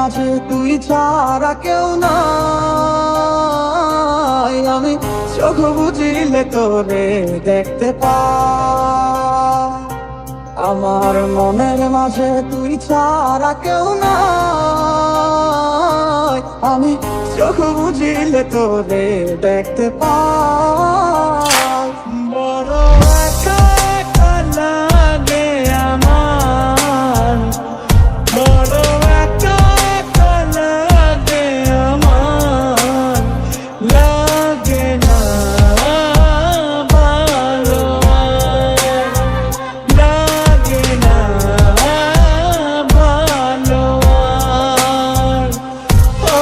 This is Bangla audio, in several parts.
মাঝে তুই ছাড়া কেউ নাই। আমি চোখ বুঝিলে তোরে দেখতে পাই। আমার মনের মাঝে তুই ছাড়া কেউ নাই। আমি চোখ বুঝিলে তোরে দেখতে পাই। বড় একা একা লাগে আমার, বড় একা একা লাগে আমার, লাগে না ভালো আর, লাগে না ভালো আর। ও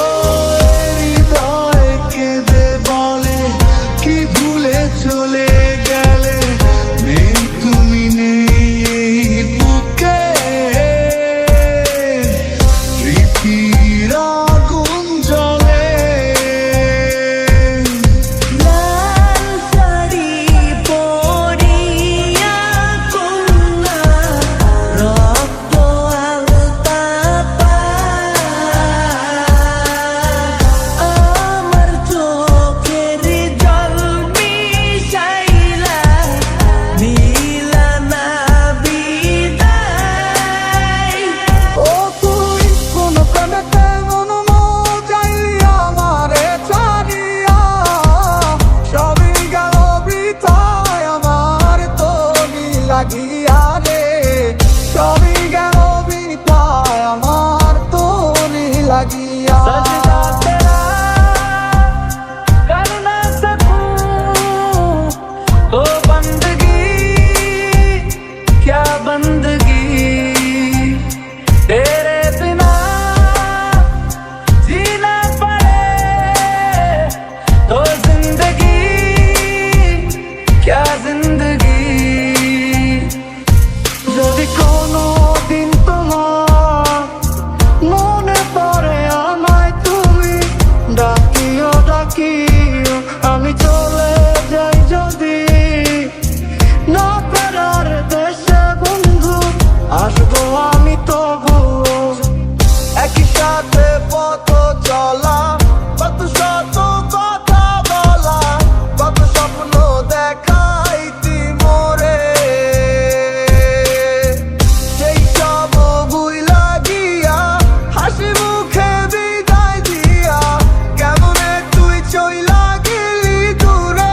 হৃদয় কেঁদে বলে কি ভুলে চলে গেলে, নেই তুমি নেই এই বুকে, স্মৃতির আগুন জ্বলে। লাল শাড়ি পরিয়া কন্যা রক্ত আলতা আমার চোখের জল মিশাইলা দিলা না বিদায়। ও তুই কোন প্রেমেতে মন মজাইয়া আমারে ছাড়িয়া, সবই গেল বৃথায় আমার তোরি লাগিয়া রে, সবই গেল বৃথায় আমার তোরি লাগিয়া। सजदा तेरा कर ना सकूं तो बंदगी क्या बंदगी, तेरे बिना जीना पड़े तो जिंदगी क्या जिंदगी। যদি কোনো দিন তোমার মনে পড়ে আমায় তুমি ডাকিও ডাকিও, আমি চলে যাই যদি না ফেরার দেশে বন্ধু, আসবো আমি তবুও। একই সাথে পথ চলা, কত শত কথা বলা, কত স্বপ্ন দেখাইতি মোরে, সেই সব ভুইলা গিয়া হাসি মুখে বিদায় দিয়া কেমনে তুই চইলা গেলি দূরে।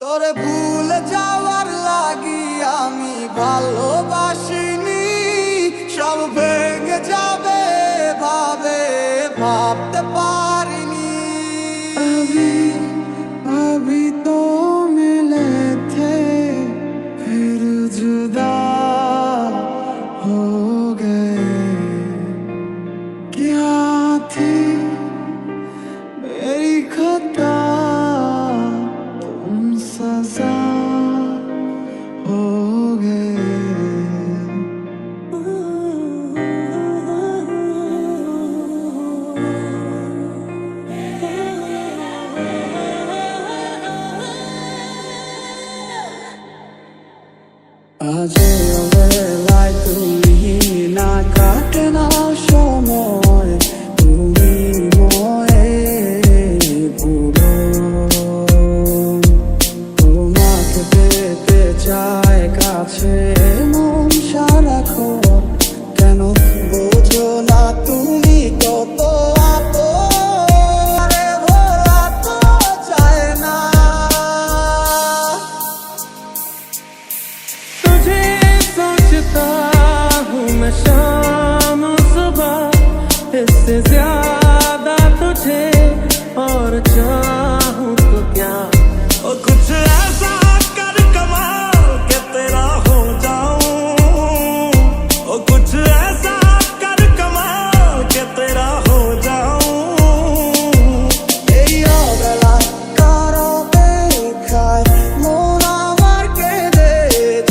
তোরে ভুলে যাওয়ার লাগি আমি ভালোবাসিনি, সব ভেঙে যাবে ভাবে ভাবতে পারিনি। अभी अभी तो मिले थे फिर जुदा हो गए, क्या थी मेरी खता तुम सजा हो गए। আজ অবেলায় তুমি না কাটে না সময়, তুমি ময়ে পুরো, তোমাকে পেতে চায় কাছে মন সারাক্ষণ, কেন বোঝো না তুমি কত আপন, আরে ভোলা তো চায় না। तुझे सोचता हूँ मैं शाम सुबह, इससे ज्यादा तुझे और चाहूँ तो क्या। ओ कुछ ऐसा कर कमाल के तेरा हो जाऊं, ओ कुछ ऐसा कर कमाल के तेरा हो जाऊं। এই অবেলায় কারো দেখায় মন আমার কেঁদে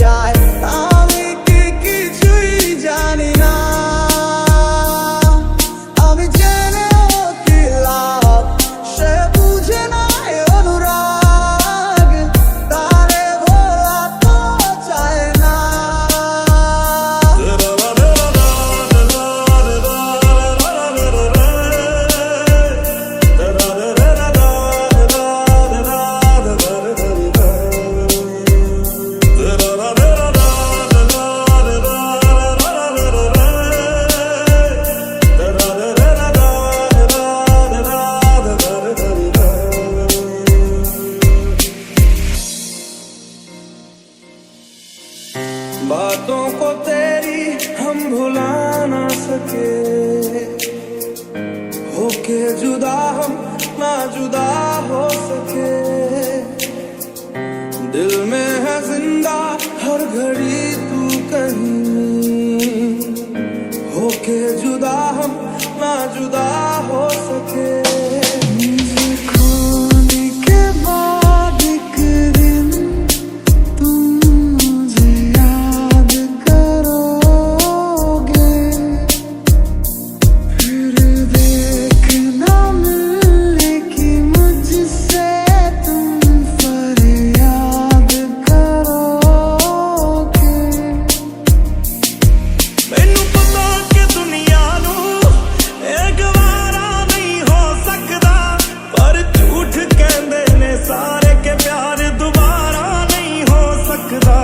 যায়, আমি কি কিছুই জানি না, আমি জেনেও কি লাভ, সে বুঝে না অনুরাগ, তারে ভোলা তো চায় না। बातों को तेरी हम भुला ना सके, होके जुदा हम ना जुदा हो सके, दिल में है जिंदा हर घड़ी तू कहीं, होके जुदा हम ना जुदा हो सके। मुझे खोने के बाद एक दिन तुम मुझे याद करोगे, फिर देखना मिलने की मुझसे तुम फरियाद करोगे। मैनू पता कि दुनिया नू एक वारा नहीं हो सकदा, पर झूठ कहंदे ने सारे के प्यार दोबारा नहीं हो सकदा,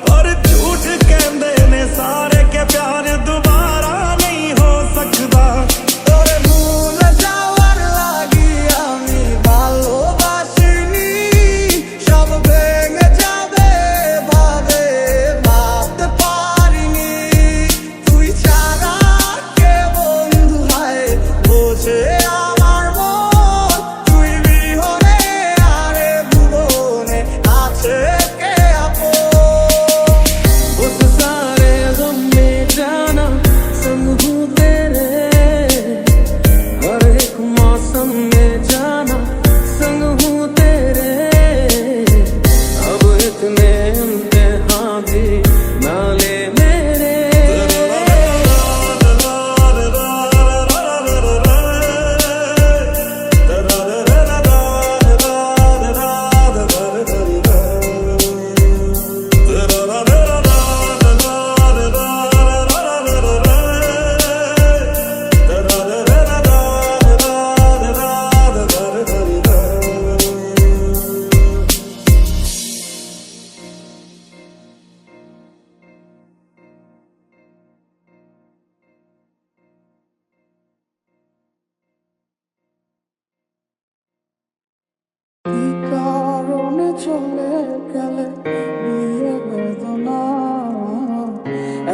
पर झूठ कहंदे ने सारे के प्यार दोबारा नहीं हो सकदा। তোরে ভুলে যাওয়ার লাগি আমি ভালোবাসিনি, সব ভেঙে যাবে ভাবে ভাবতে পারিনি। তুই ছাড়া কে বন্ধু হয় বোঝে আমার মন, তুই বিহনে আরে ভুবনে আছে কে আপন। उस सारे गम में जाना संग हूँ तेरे, हर एक मौसम में जाना संग हूँ तेरे, अब इतने इम्तिहान भी ना ले मेरे। কি কারণে চলে গেলে বিয়ে বেদনা,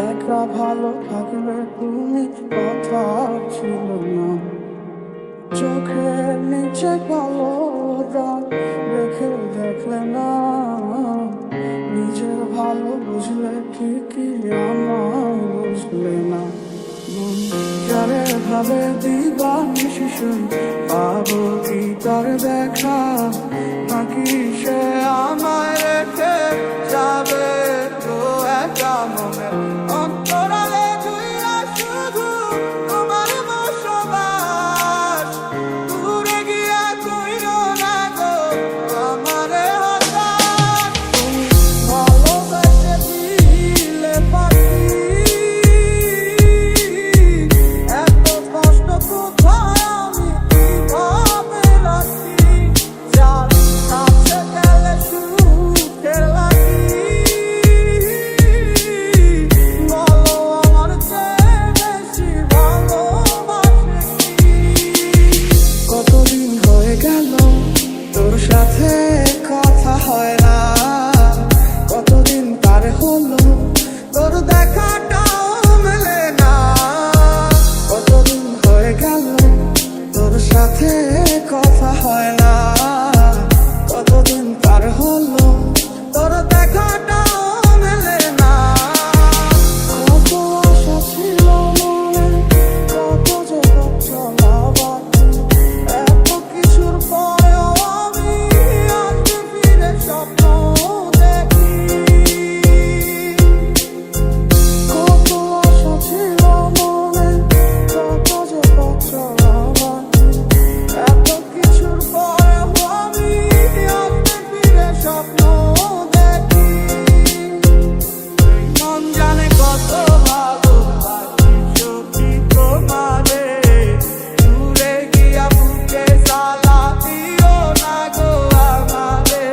একা ভালো থাকবে তুমি কথা ছিল না। চোখের নিচে কালো দাগ রেখে দেখলে না, নিজের ভালো বুঝলে ঠিকই আমার বুঝলে না। মন যারে ভাবে দিবানিশি পাবো কি তার দেখা, নাকি সে আমায় রেখে যাবে তো একা মনে অন্তরালে ধুইয়া শুধু তোমার বসবাস। দূরে গিয়া কইরো না গো আমারে হতাশ, তুমি ভালোবেসে দিলে পাখি, এত কষ্ট কোথায় আমি কিভাবে রাখি। যার কাছে গেলে সুখের লাগি, বলো আমার চেয়ে বেশি ভালোবাসে কি। কতদিন হয়ে গেল তোর সাথে কথা হয় না, কতদিন পার হলো তোর দেখাটাও মেলে না। কতদিন হয়ে গেল তোর সাথে কথা হয় না, কতদিন পার হলো তোর দেখাটাও মেলে না। কত আশা ছিল মনে, কত যে চলা বাকি, এত কিছুর পরেও আমি আজকে ফিরে স্বপ্ন দেখি। কত আশা ছিল মনে, কত যে চলা বাকি, এত কিছুর পরেও আমি আজকে ফিরে স্বপ্ন দেখি। মন জানে কত ভালোবাসি সত্যি তোমারে, দূরে গিয়া বুকে জ্বালা দিও না গো আমারে।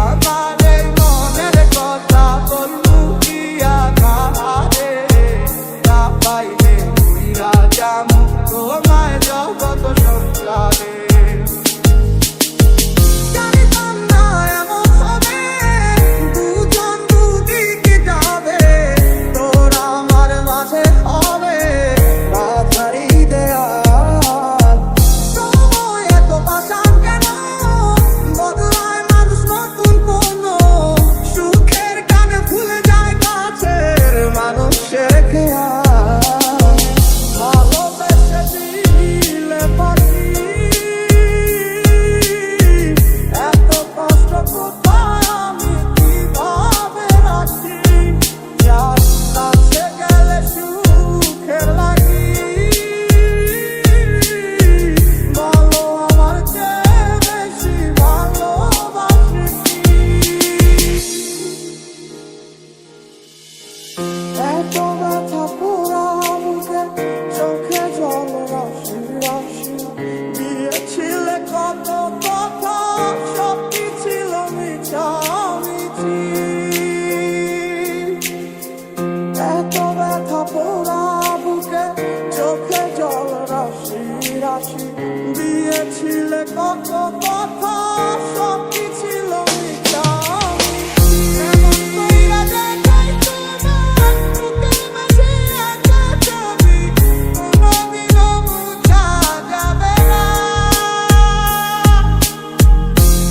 আমারে মনের কথা বলবো গিয়া কাহারে, না পাইলে উইরা যামু তোমায় জগৎ সংসারে। জানিতাম না এমন হবে, দুজন দুদিকে যাবে, তোর আমার মাঝে হবে বাধারি দেয়াল। সময় এত পাষাণ কেন, বদলায় মানুষ নতুন কোনো সুখের গানে ভুলে যায় কাছের মানুষের খেয়াল। ভালোবেসে দিলে পাখি, এত কষ্ট কোথায় আমি কিভাবে রাখি। যার কাছে গেলে সুখের লাগি, বলো আমার চেয়ে বেশি ভালোবাসে কি। এত ব্যথা পোড়া বুকে, চোখে জল রাশি রাশি, দিয়েছিলে কত কথা, সবই ছিল মিছামিছি। এত ব্যথা পোড়া বুকে, চোখে জল রাশি রাশি, দিয়েছিলে কত কথা, সবই ছিল মিছামিছি। এমন কইরা দেখাই তোমার বুকের মাঝে একা ছবি, কোনোদিনও বুঝা যাবে না।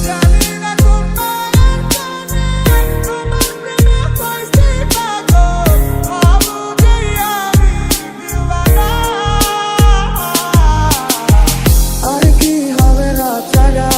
জানি না কোন মায়ের কানে তোমার প্রেমে হইছি পাগল, ভাবো যে আমি দিওয়ানা। আর কি হবে রাত জাগা,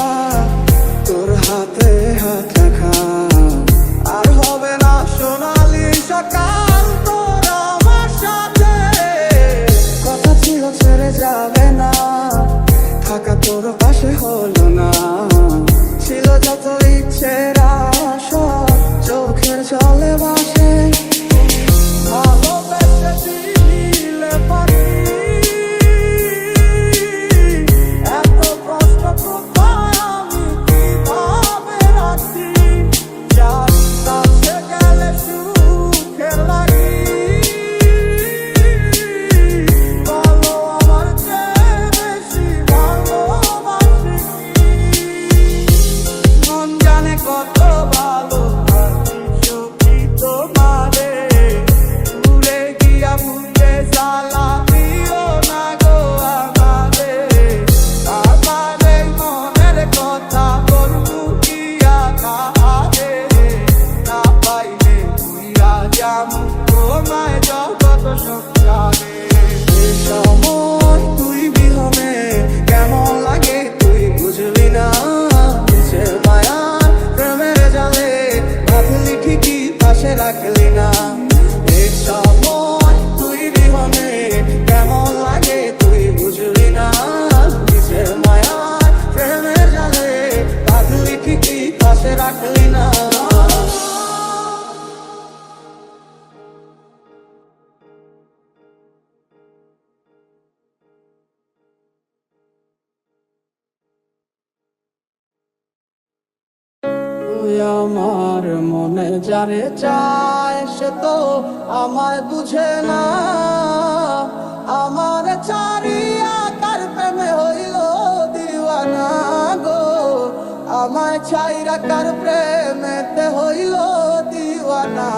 আমার মনে যারে চায় সে তো আমায় বুঝে না, আমার চারিয়া কার প্রেমে হইল দিওয়ানা গো, আমায় ছাইরা কার প্রেমেতে হইল দিওয়ানা।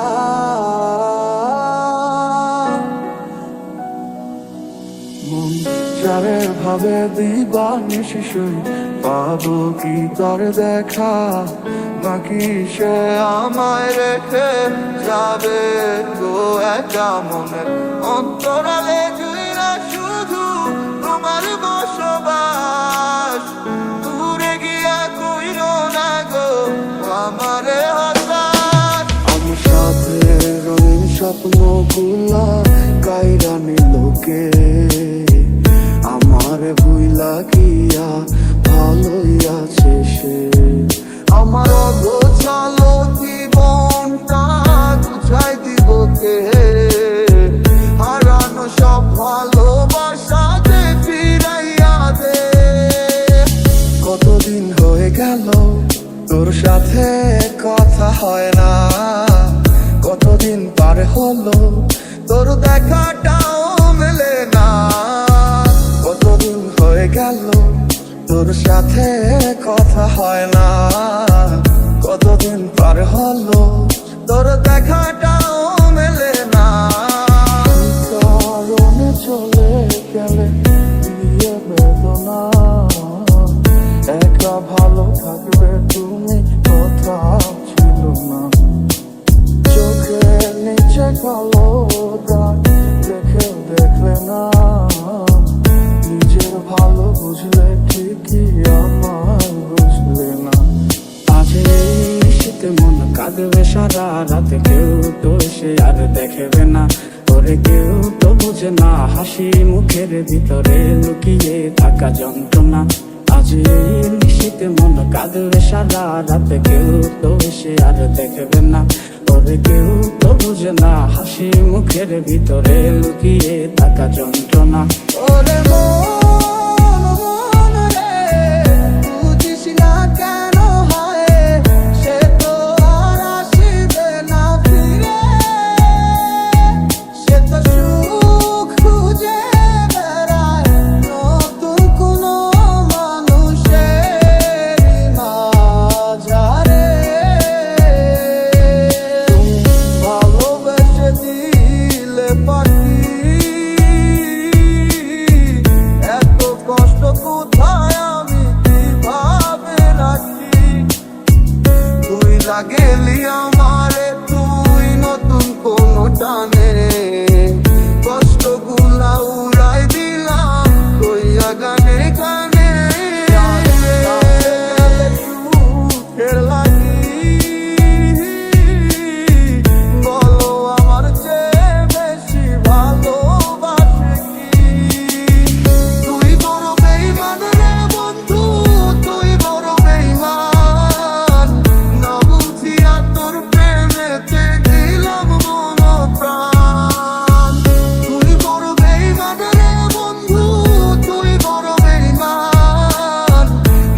মন যারে ভাবে দিবানিশি শুই, পাবো কি তার দেখা, নাকি সে আমায় রেখে যাবে গো একা মনের অন্তরালে জুইরা শুধু তোমার বসবাস, দূরে গিয়া কইল না গো আমারে হতাশ। আমার সাথে রঙিন স্বপ্নগুলা কাইরা নিলোকে, আমার ভুইলা গিয়া ভালোই আছে সে, আমার অগোছালো জীবনটা গুছাই দিব কে, হারানো সব ভালোবাসা যে ফিরাইয়া দে। কতদিন হয়ে গেল তোর সাথে কথা হয় না, কতদিন পার হলো তোর দেখাটাও মেলে না, কতদিন হয়ে গেল তোর সাথে কথা হয় না, কতদিন পার হলো তোর দেখাটাও মেলে না। কারণে চলে গেলে দিয়ে বেদনা, একা ভালো থাকবে তুমি কথা ছিল না, চোখের নিচে কালো দাগ দেখেও দেখলে না, নিজের ভালো বুঝলে ঠিকই আমার বুঝলে না। আজ এই শীতে মন কাঁদবে সারা রাতে, কেউ তো সে আর দেখবে না, ওরে কেউ তো বুঝে না হাসি মুখের ভিতরে লুকিয়ে থাকা যন্ত্রণা। আজ এই শীতে মন কাঁদবে সারা রাতে, কেউ তো সে আর দেখবে না, ওরে কেউ তো বুঝে না হাসি মুখের ভিতরে লুকিয়ে থাকা যন্ত্রণা। ওরে মন মন রে, বুঝিস না কেন হয় সে তো আর আসিবে না ফিরে, সে তো সুখ খুঁজে বেড়ায় নতুন কোনো মানুষের মাঝারে। ভালোবেসে দিলে পাখি, এত কষ্ট কোথায় আমি কিভাবে রাখি, তুই লাগেলি আমারে তুই নতুন কোনো টানে, কষ্টগুলা উড়াই দিলাম কইয়া গানে গানে, সুখের লাগি বলো আমার চেয়ে বেশি ভালোবাসে কি, তুই বড় বেইমান রে বন্ধু, তুই বড় বেইমান, না বুঝিয়া তোর প্রেমেতে দিলাম মন প্রাণ, তুই বড় বেইমান রে বন্ধু, তুই বড় বেইমান,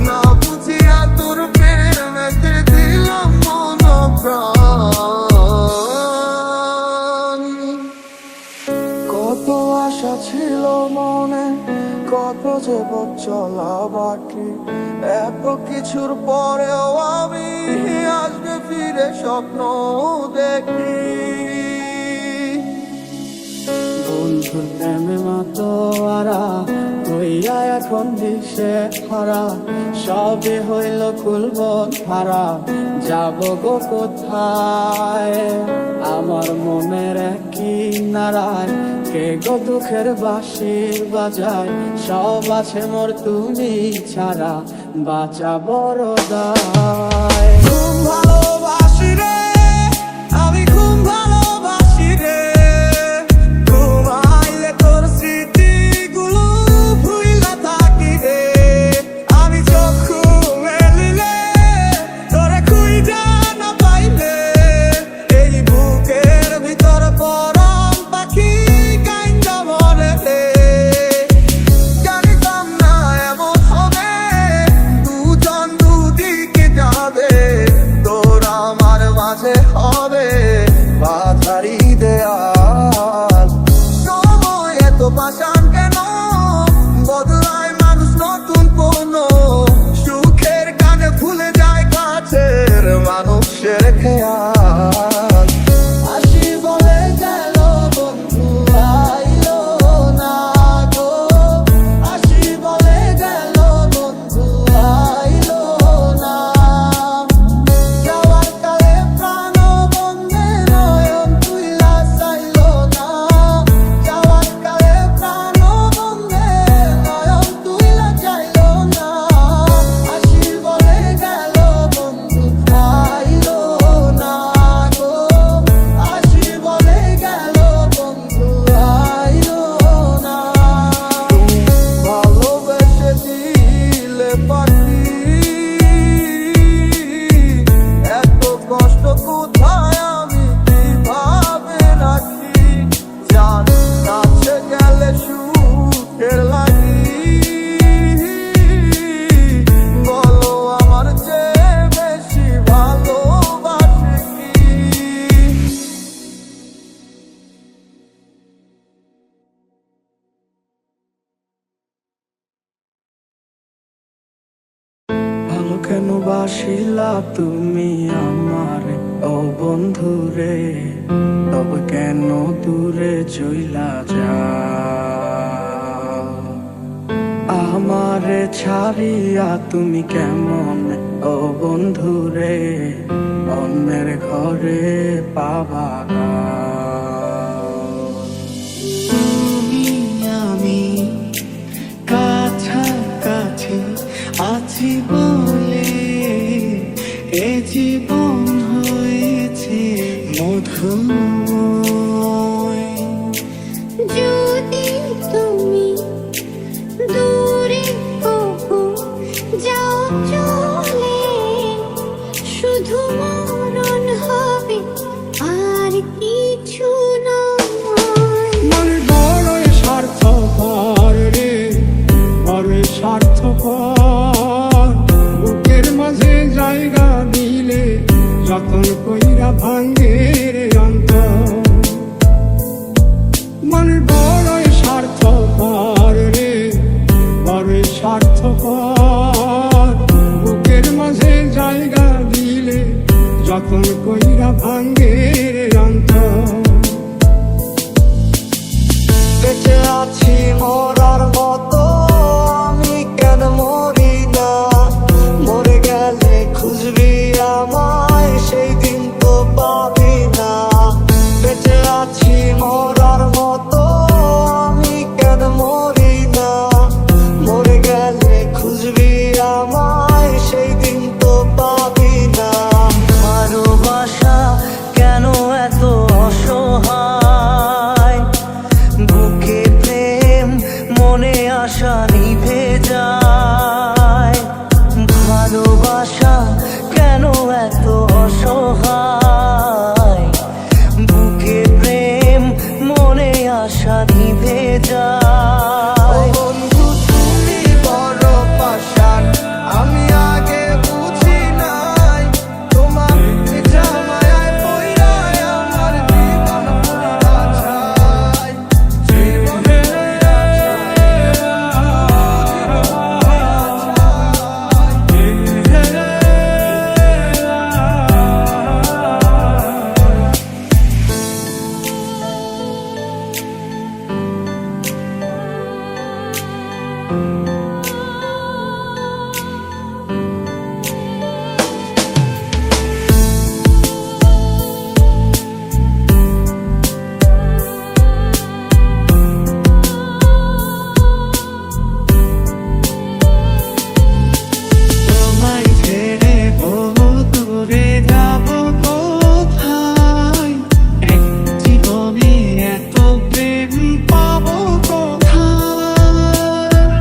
না বুঝিয়া তোর প্রেমেতে দিলাম মন প্রাণ। কত আশা ছিল মনে, কত যে পথ চলা বাকি, এত কিছুর পরেও আমি আসবে ফিরে স্বপ্ন দেখি। বন্ধুর প্রেমে মাতোয়ারা হইয়া এখন দিশে হারা, সবে হইল কুলবন হারা, যাব গো কোথায় আমার মনের কি নারায়, কে গো দুঃখের বাঁশির বাজায়, সব আছে মোর তুমি ছাড়া বাঁচা বড় দায়। খুব ভালোবাসি রে আমি, খুব ভালোবাসি রে, ঘুমাইলে তোর স্মৃতিগুলো ভুইলা থাকি রে, আমি চোখ মেলিলে তোরে খুঁজা না পাইলে, এই বুকের ভিতর পরাণ পাখি কাইন্দা মরে রে, জানিতাম না এমন হবে দুজন দুদিকে যাবে, তোরা কেন বাসিলা তুমি আমার ও বন্ধু রে, তবে কেন দূরে চইলা যা আমারে ছাড়িয়া তুমি কেমন ও বন্ধু রে, অন্যের ঘরে পাবা গা। তুমি আমি কাছাকাছি আছি বলে এ জীবন হয়েছে মধুময়। যদি তুমি দূরে কখনো যাও চলে, শুধু মরণ হবে আর কিছু নয়। মন বড়ই স্বার্থপর রে, বড়ই স্বার্থপর। বুকের মাঝে জায়গা দিলে যতন কইরা ভাঙ্গে রে অন্তর। মন বড়ই স্বার্থপর রে, বড়ই স্বার্থপর। বুকের মাঝে জায়গা দিলে যতন কইরা ভাঙ্গে রে অন্তর। বেঁচে আছি মরার মতো, আমি কেন মরি না? মরে গেলে খুঁজবি আমায়, সেই দিন তো পাবি না। বেঁচে আছি মরার মতো, আমি কেন মরি না? মরে গেলে খুঁজবি আমায়, সেই দিন তো পাবি না। ভালোবাসা কেন এত অসহায়? বুকে প্রেম মনে আশা নিভে যায়। ভালোবাসা কেন এত অসহায়? বুকে প্রেম মনে আশা নিভে যায়। বন্ধু তুমি বড় পাষাণ, আমি আগে বুঝি নাই। তোমার জামায়ায় পইড়ায় আমার জীবন পুরা ছাই। তোমায় ছেড়ে বহু দূরে যাব কোথায়? এক জীবনে এত প্রেম পাবো কোথায়?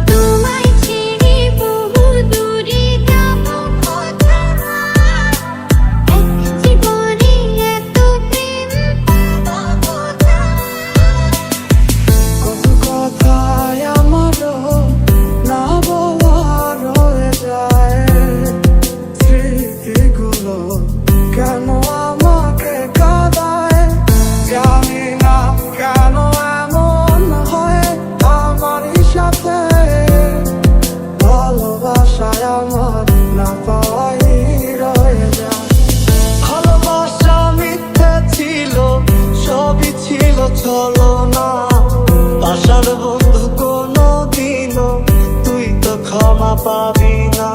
তোমায় ছেড়ে বহু দূরে যাব কোথায়? এক জীবনে এত প্রেম পাবো কোথায়? কত কথায় আমারও না বলা রয়ে যায়। স্মৃতিগুলো কেন আমাকে কাঁদায়, জানি না কেন এমন হয় আমারই সাথে। ভালোবাসায় আমার না পাওয়াই রয়ে যায়। ভালোবাসা মিথ্যে ছিল, সবই ছিল ছলনা। আশার বন্ধু কোনো দিনও তুই তো ক্ষমা পাবি না।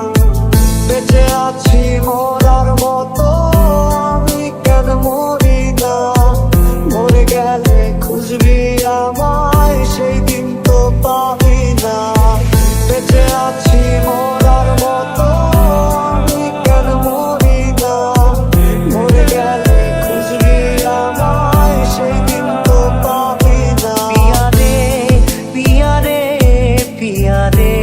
বেঁচে আছি মরার মতো, আমি কেন মরি না? মরে গেলে খুঁজবি আমায়, সেই দিন তো পাবি না। বেঁচে আছি মরার মতো, আমি কেন মরি না? মরে গেলে খুঁজবি আমায়, সেই দিন তো পাবি না। পিয়া রে, পিয়া রে, পিয়া রে,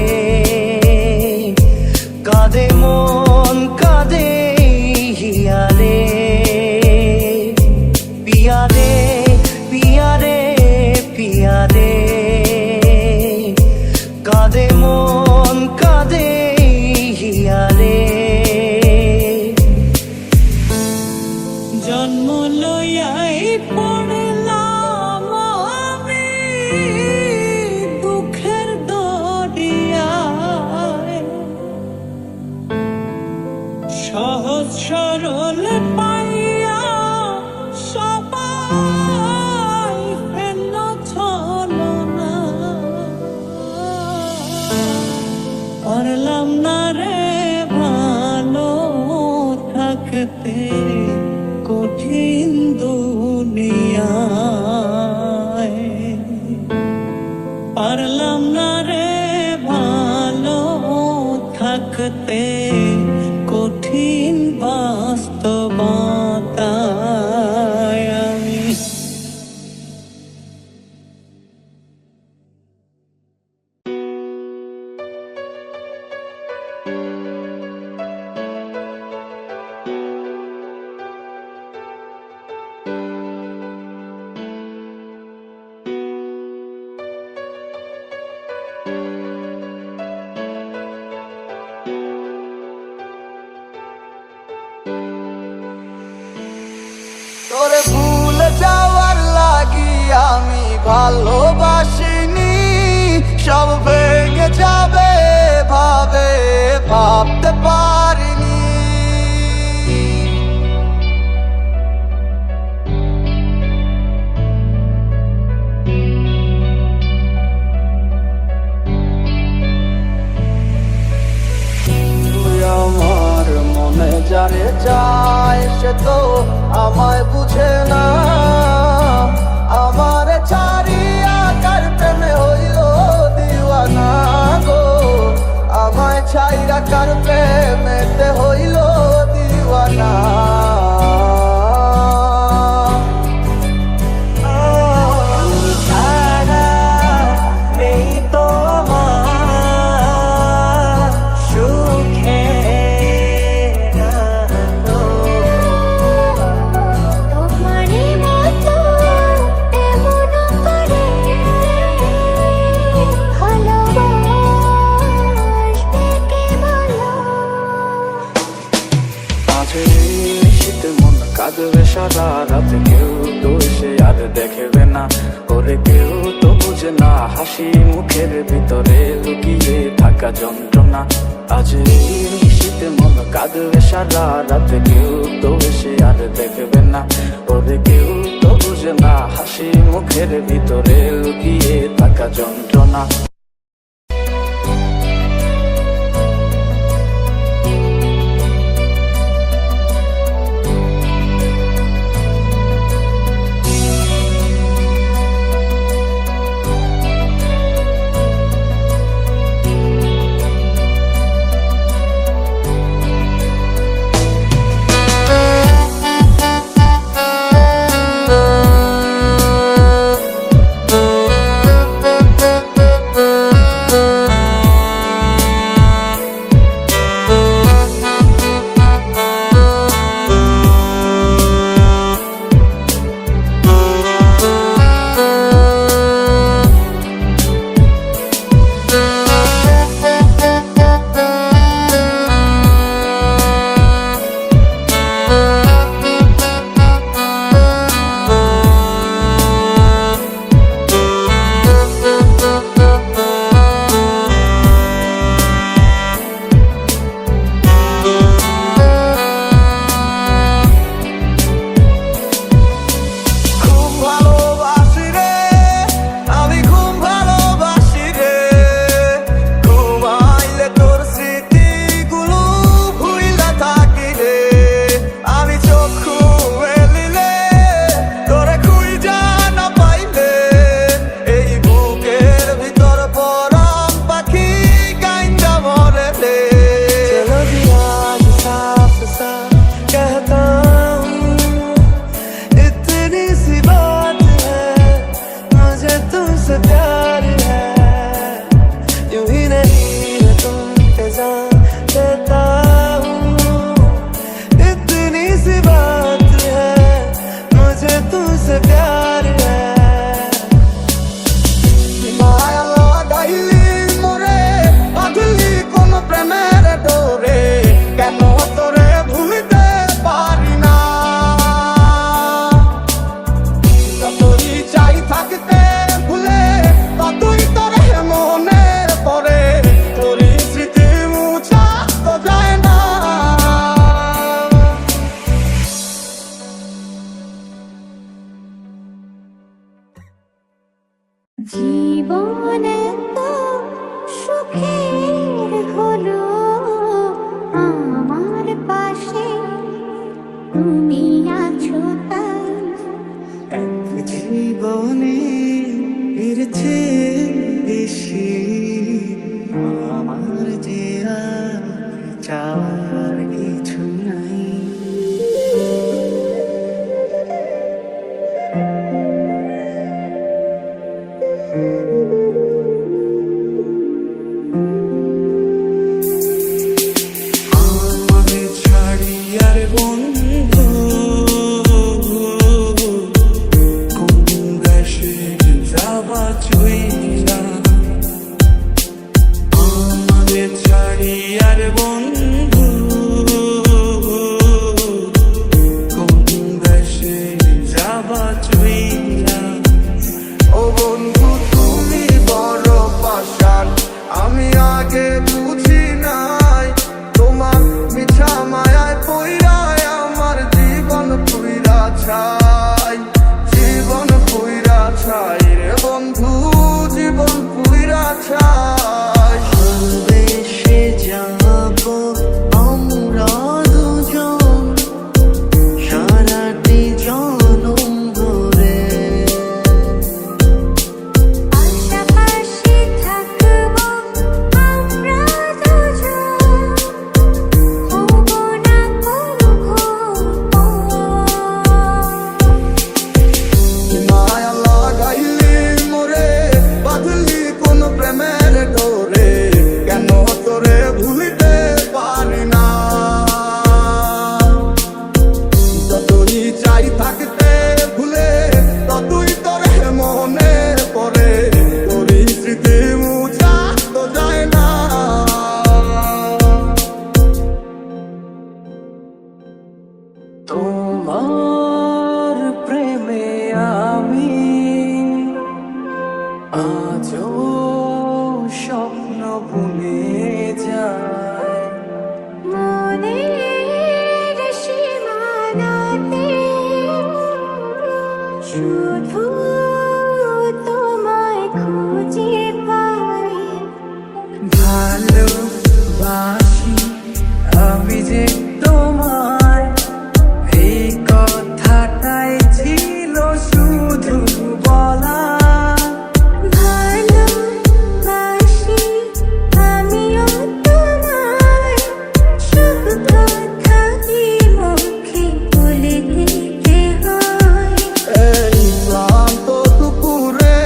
পারলাম না রে ভালো থাকতে কঠিন বাস্তবতায় আমি। তোরে ভুলে যাওয়ার লাগি আমি ভালোবাসিনি, সব ভেঙে যাবে ভাবে ভাবতে পারিনি। তুই আমার মনে জানে যায় সে তো আমায় বুঝে না, আমার ছাড়িয়া কার প্রেমে হইল দিওয়ানা গো, আমায় ছাইরা কার প্রেমেতে হইল দিওয়ানা। তোমারই মতো এমন করে ভালোবাসবে কে বলো? মাঝে শীতে মন কাঁদবে সারা রাতে, কেউ তো সে আর দেখবে না, ওরে কেউ তো বুঝে না হাসি মুখের ভিতরে লুকিয়ে থাকা যন্ত্রণা। আজ শীতে মন কাঁদবে সারা রাতে, কেউ তো সে আর দেখবে না, ওরে কেউ তো বুঝে না হাসি মুখের ভিতরে লুকিয়ে থাকা যন্ত্রণা। জীবনে তো সুখের হলো আমার পাশে তুমি আছো তাই। জীবনে ফিরছে আগে বুঝি নাই, তোমার মিঠা মায়ায় পইরায় আমার জীবন পুইরা ছাই, জীবন পুইরা ছাই রে বন্ধু, জীবন পুইরা ছাই। ভালোবেসে যাবো আমরা দুজন সারাটি জনম ধরে, পাশাপাশি থাকবো আমরা দুজন, হবো না কখনো। মায়া লাগাইলি মোরে, বাঁধলি কোন প্রেমের ডোরে, কেন তোরে ভুলিতে পারি না। যতই চাই থাকতে ভুলে, ততই তোরে মনে পড়ে, তোরই স্মৃতি মুছা তো যায় না। তোমার প্রেমে আমি আজও স্বপ্ন ভুলে যাই, মনের সীমানাতে শুধু তোমায় খুঁজে পাই। ভালোবাসি আমি যে তোমায়, এই কথাটাই ছিল শুধু বলা। ভালোবাসি আমিও তোমায়, সব কথা কি মুখে বলে দিতে হয়। এই ক্লান্ত দুপুরে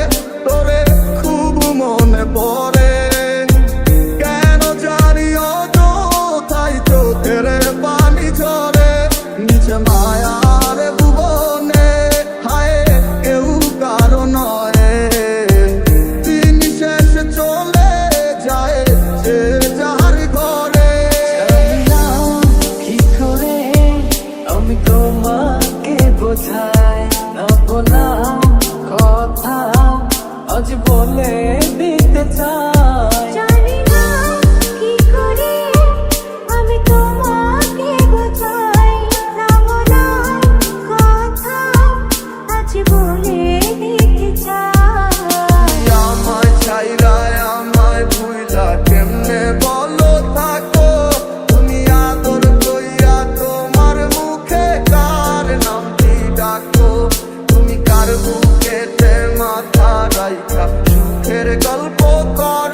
তোরে খুব মনে পড়ে, কেন জানি অযথাই চোখের পানি ঝরে, নিচে মায়ার ভুবনে হায় কেউ কারো নয়, দিন শেষে চলে যায় যে যার ঘরে। জানলাম কি করে আমি তোমাকে বোঝাই, না বলা কথা আজ বলে দিতে চাই। জানি না কি করে আমি তোমাকে বোঝাই, না বলা কথা আজ বলে দিতে চাই। আমায় ছাইরা আমায় ভুইলা কেমনে বলো থাকো, তুমি আদর কইরা তোমার মুখে কার নামটি ডাকো, তুমি কার বুকেতে মাথা রাইখা সুখের গল্প কর।